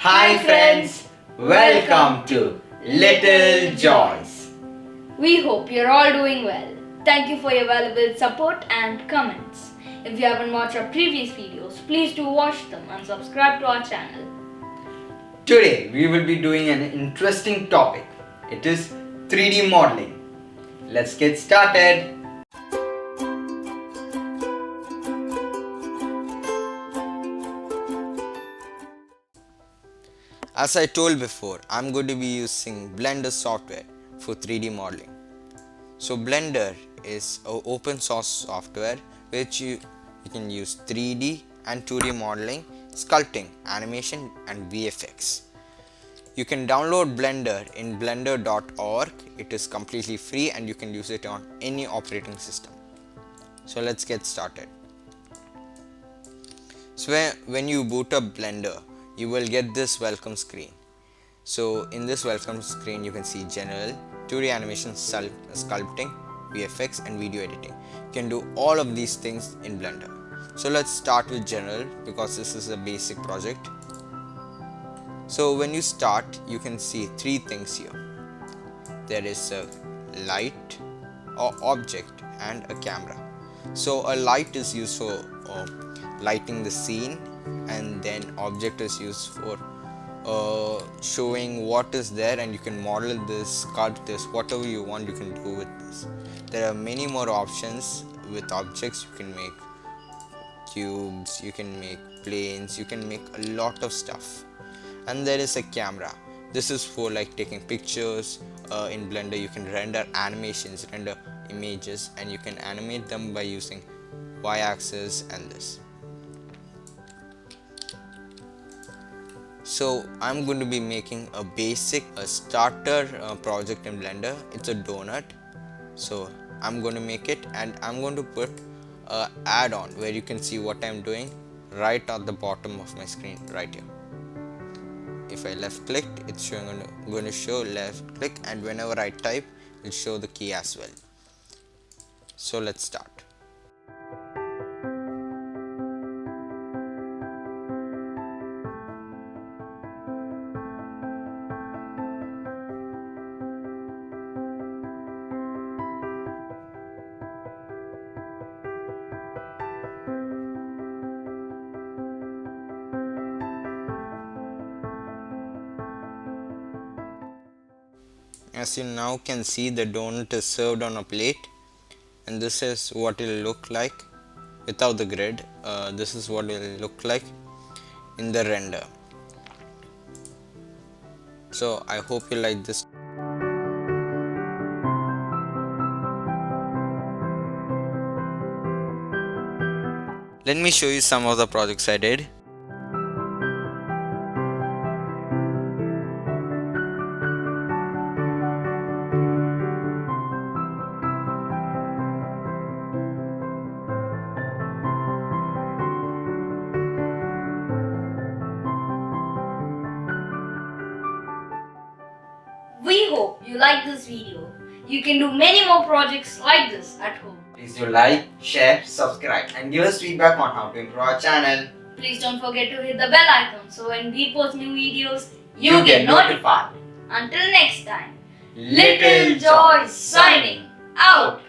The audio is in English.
Hi friends, welcome to Littlejoys. We hope you're all doing well. Thank you for your valuable support and comments. If you haven't watched our previous videos, please do watch them and subscribe to our channel. Today we will be doing an interesting topic. It is 3D modeling. Let's get started. As I told before, I'm going to be using Blender software for 3D modeling. So Blender is an open source software which you can use 3D and 2D modeling, sculpting, animation and VFX. You can download Blender in blender.org. It is completely free and you can use it on any operating system. So let's get started. So when you boot up Blender, you will get this welcome screen. So in this welcome screen you can see general, 2D animation, sculpting, VFX and video editing. You can do all of these things in Blender. So let's start with general because this is a basic project. So when you start, you can see three things here. There is a light or object and a camera. So a light is used for lighting the scene, and then object is used for showing what is there, and you can model this, sculpt this, whatever you want you can do with this. There are many more options with objects. You can make cubes, you can make planes, you can make a lot of stuff. And there is a camera. This is for like taking pictures. In Blender you can render animations, render images, and you can animate them by using y-axis and this. So I'm going to be making a basic starter project in Blender. It's a donut. So I'm going to make it, and I'm going to put a add-on where you can see what I'm doing right at the bottom of my screen right here. If I left click, it's going to show left click, and whenever I type, it will show the key as well. So let's start. As you now can see, the donut is served on a plate, and this is what it will look like without the grid. This is what it will look like in the render. So I hope you like this. Let me show you some of the projects I did. We hope you like this video. You can do many more projects like this at home. Please do like, share, subscribe and give us feedback on how to improve our channel. Please don't forget to hit the bell icon so when we post new videos, You get notified. Until next time, Littlejoys signing out.